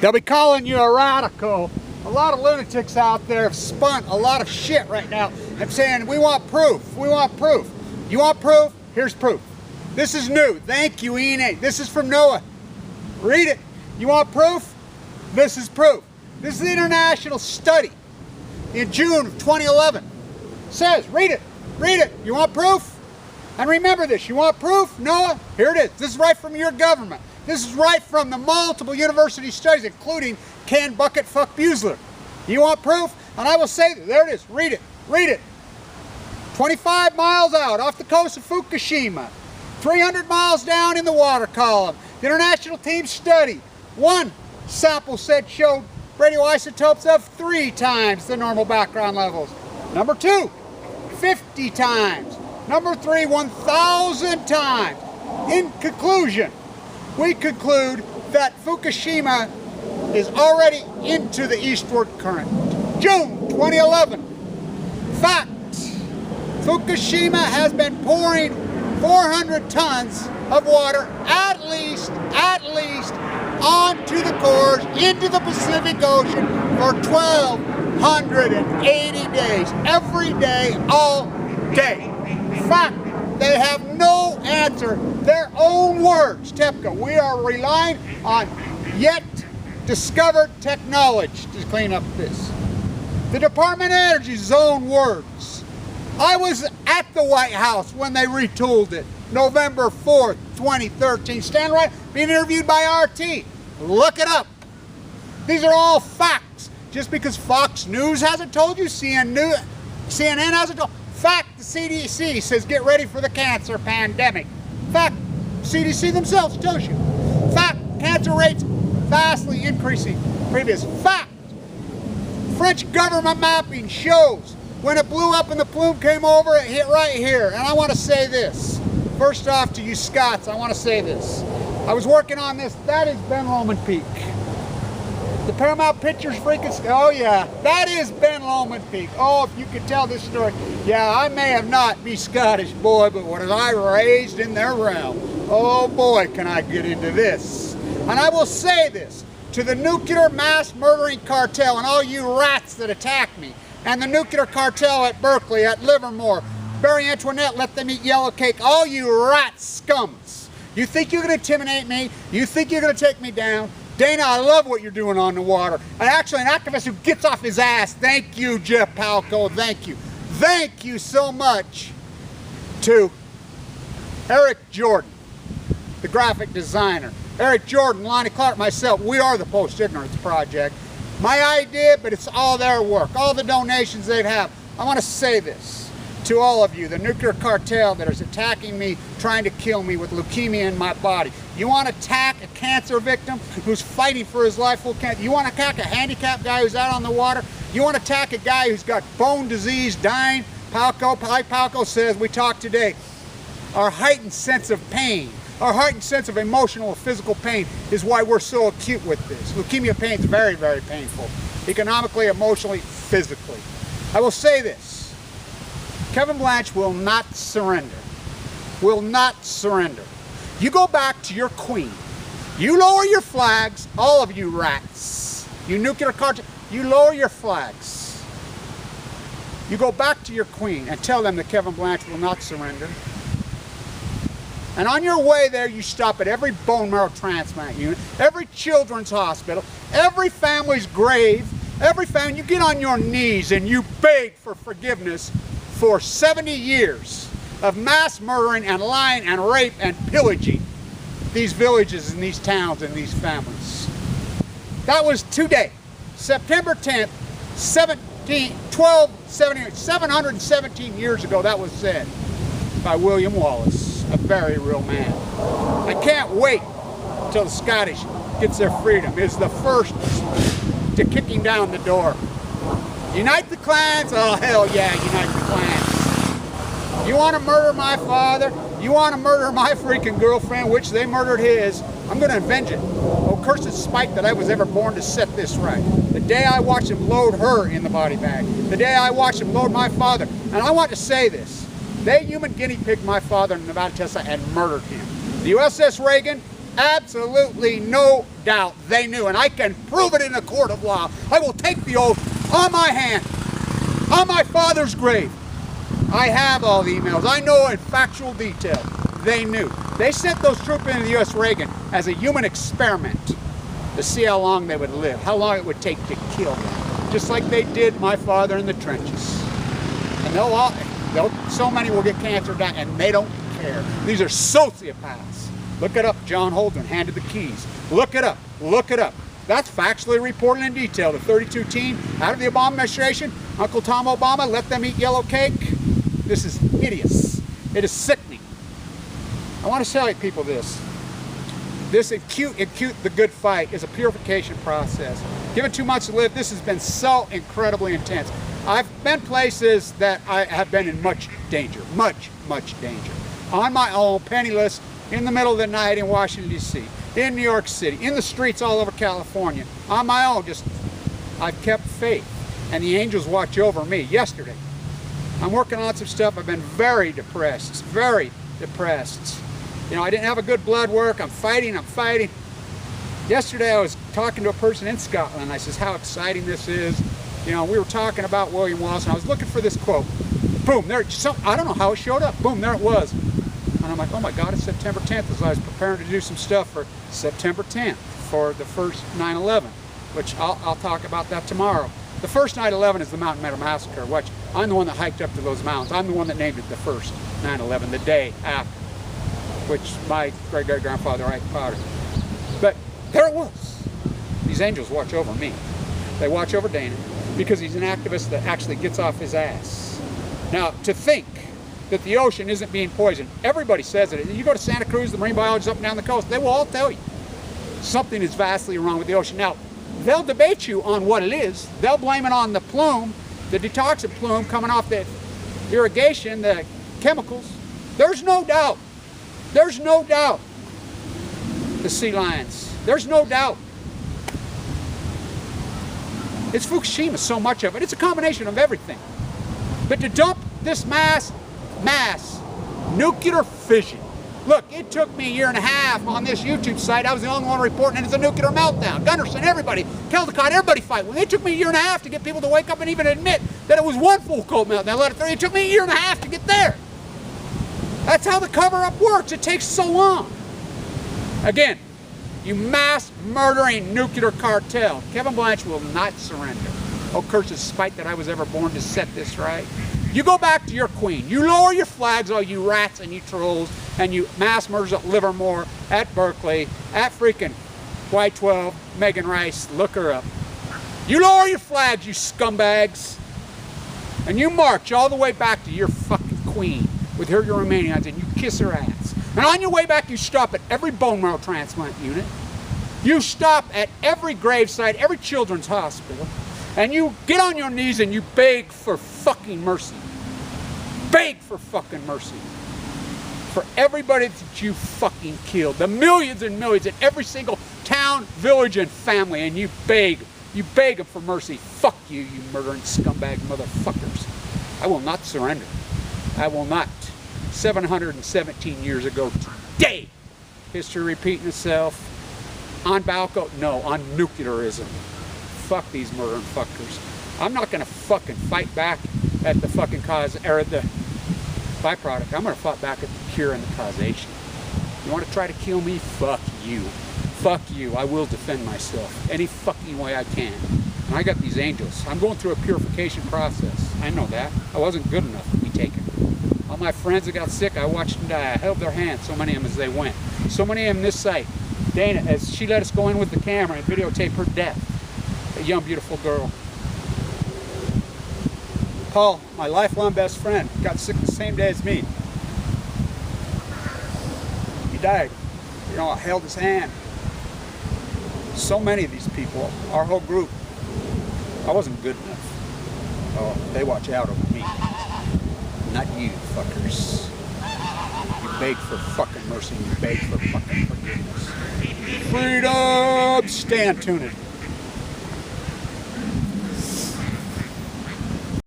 They'll be calling you a radical. A lot of lunatics out there have spun a lot of shit right now and saying, we want proof, we want proof. You want proof? Here's proof. This is new. Thank you, E&A. This is from NOAA. Read it. You want proof? This is proof. This is the international study in June of 2011. It says, read it, read it. You want proof? And remember this, you want proof? NOAA? Here it is. This is right from your government. This is right from the multiple university studies, including Can Bucket Fuck Buesler. You want proof? And I will say that. There it is. Read it. Read it. 25 miles out off the coast of Fukushima. 300 miles down in the water column. The international team study. One sample set showed radioisotopes of 3 times the normal background levels. Number 2, 50 times. Number 3, 1,000 times. In conclusion, we conclude that Fukushima is already into the eastward current. June 2011. Fact. Fukushima has been pouring 400 tons of water at least onto the cores into the Pacific Ocean for 1,280 days. Every day, all day. Fact. They have no answer. Their own words, TEPCO. We are relying on yet discovered technology to clean up this. The Department of Energy's own words. I was at the White House when they retooled it. November 4th, 2013. Stand right, being interviewed by RT. Look it up. These are all facts. Just because Fox News hasn't told you, CNN hasn't told you. Fact, the CDC says get ready for the cancer pandemic. Fact, CDC themselves tells you. Fact, cancer rates vastly increasing. Previous fact, French government mapping shows when it blew up and the plume came over, it hit right here. And I want to say this. First off, to you Scots, I want to say this. I was working on this. That is Ben Lomond Peak. The Paramount Pictures freaking, oh yeah, that is Ben Lomond Peak. Oh, if you could tell this story. Yeah, I may have not be Scottish boy, but was I raised in their realm. Oh boy, can I get into this. And I will say this, to the nuclear mass murdering cartel and all you rats that attack me, and the nuclear cartel at Berkeley, at Livermore, Barry Antoinette, let them eat yellow cake, all you rat scums. You think you're gonna intimidate me? You think you're gonna take me down? Dana, I love what you're doing on the water. And actually, an activist who gets off his ass. Thank you, Jeff Palco. Thank you. Thank you so much to Eric Jordan, the graphic designer. Eric Jordan, Lonnie Clark, myself, we are the Post-Ignorance Project. My idea, but it's all their work, all the donations they have. I want to say this to all of you, the nuclear cartel that is attacking me, trying to kill me with leukemia in my body. You want to attack a cancer victim who's fighting for his life full cancer? You want to attack a handicapped guy who's out on the water? You want to attack a guy who's got bone disease, dying? Like Palco says, we talked today, our heightened sense of pain, our heightened sense of emotional or physical pain is why we're so acute with this. Leukemia pain is very, very painful, economically, emotionally, physically. I will say this. Kevin Blanch will not surrender. Will not surrender. You go back to your queen. You lower your flags, all of you rats. You nuclear cartel, you lower your flags. You go back to your queen and tell them that Kevin Blanch will not surrender. And on your way there, you stop at every bone marrow transplant unit, every children's hospital, every family's grave, every family, you get on your knees and you beg for forgiveness for 70 years of mass murdering and lying and rape and pillaging these villages and these towns and these families. That was today, September 10th, 717 years ago, that was said by William Wallace, a very real man. I can't wait until the Scottish gets their freedom. It's the first to kicking down the door. Unite the clans? Oh, hell yeah, unite the clans. You want to murder my father? You want to murder my freaking girlfriend, which they murdered his? I'm going to avenge it. Oh, cursed spite that I was ever born to set this right. The day I watched him load her in the body bag. The day I watched him load my father. And I want to say this. They human guinea pigged my father in Nevada, Tesla, and murdered him. The USS Reagan absolutely no doubt they knew, and I can prove it in a court of law. I will take the oath on my hand, on my father's grave. I have all the emails. I know in factual detail. They knew. They sent those troops into the U.S. Reagan as a human experiment to see how long they would live, how long it would take to kill them, just like they did my father in the trenches. And so many will get cancer dying, and they don't care. These are sociopaths. Look it up. John Holdren handed the keys. Look it up. Look it up. That's factually reported in detail. The 32 team out of the Obama administration, Uncle Tom Obama, let them eat yellow cake. This is hideous. It is sickening. I want to tell you people this. This acute the good fight is a purification process. Given 2 months to live, this has been so incredibly intense. I've been places that I have been in much danger, much danger. On my own, penniless, in the middle of the night in Washington, D.C., in New York City, in the streets all over California. On my own, I've kept faith. And the angels watch over me. Yesterday, I'm working on some stuff. I've been very depressed, very depressed. You know, I didn't have a good blood work. I'm fighting. Yesterday I was talking to a person in Scotland. I says, how exciting this is. You know, we were talking about William Wallace, and I was looking for this quote. Boom, there, I don't know how it showed up. Boom, there it was. And I'm like, oh my God, it's September 10th, as I was preparing to do some stuff for September 10th for the first 9/11, which I'll talk about that tomorrow. The first 9/11 is the Mountain Meadow Massacre, which I'm the one that hiked up to those mountains. I'm the one that named it the first 9/11, the day after, which my great-great-grandfather, Ike Potter. But there it was. These angels watch over me. They watch over Dana because he's an activist that actually gets off his ass. Now, to think that the ocean isn't being poisoned, everybody says it. You go to Santa Cruz, the marine biologists up and down the coast, they will all tell you something is vastly wrong with the ocean. Now, they'll debate you on what it is. They'll blame it on the plume, the detoxin plume coming off the irrigation, the chemicals. There's no doubt. There's no doubt. The sea lions. There's no doubt. It's Fukushima, so much of it. It's a combination of everything. But to dump this mass nuclear fission. Look, it took me a year and a half on this YouTube site. I was the only one reporting it as a nuclear meltdown. Gunderson, everybody, Caldecott, everybody fight. Well, it took me a year and a half to get people to wake up and even admit that it was one full cold meltdown. Let it through. It took me a year and a half to get there. That's how the cover-up works. It takes so long. Again, you mass murdering nuclear cartel. Kevin Blanch will not surrender. Oh, curses spite that I was ever born to set this right. You go back to your queen. You lower your flags, all you rats and you trolls, and you mass murders at Livermore, at Berkeley, at freaking Y12, Megan Rice, look her up. You lower your flags, you scumbags, and you march all the way back to your fucking queen with her Romanians, and you kiss her ass. And on your way back, you stop at every bone marrow transplant unit. You stop at every gravesite, every children's hospital, and you get on your knees and you beg for fucking mercy. Beg for fucking mercy. For everybody that you fucking killed. The millions and millions in every single town, village, and family. And you beg them for mercy. Fuck you, you murdering scumbag motherfuckers. I will not surrender. I will not. 717 years ago today. History repeating itself. On Balco? No, on nuclearism. Fuck these murdering fuckers. I'm not gonna fucking fight back at the fucking cause, or the byproduct. I'm gonna fight back at the cure and the causation. You wanna try to kill me? Fuck you. Fuck you. I will defend myself any fucking way I can. And I got these angels. I'm going through a purification process. I know that. I wasn't good enough to be taken. All my friends that got sick, I watched them die. I held their hands, so many of them as they went. So many of them this site. Dana, as she let us go in with the camera and videotape her death. A young, beautiful girl. Paul, my lifelong best friend, got sick the same day as me. He died. You know, I held his hand. So many of these people, our whole group, I wasn't good enough. Oh, they watch out over me. Not you, fuckers. You beg for fucking mercy. You beg for fucking forgiveness. Freedom! Stay tuned.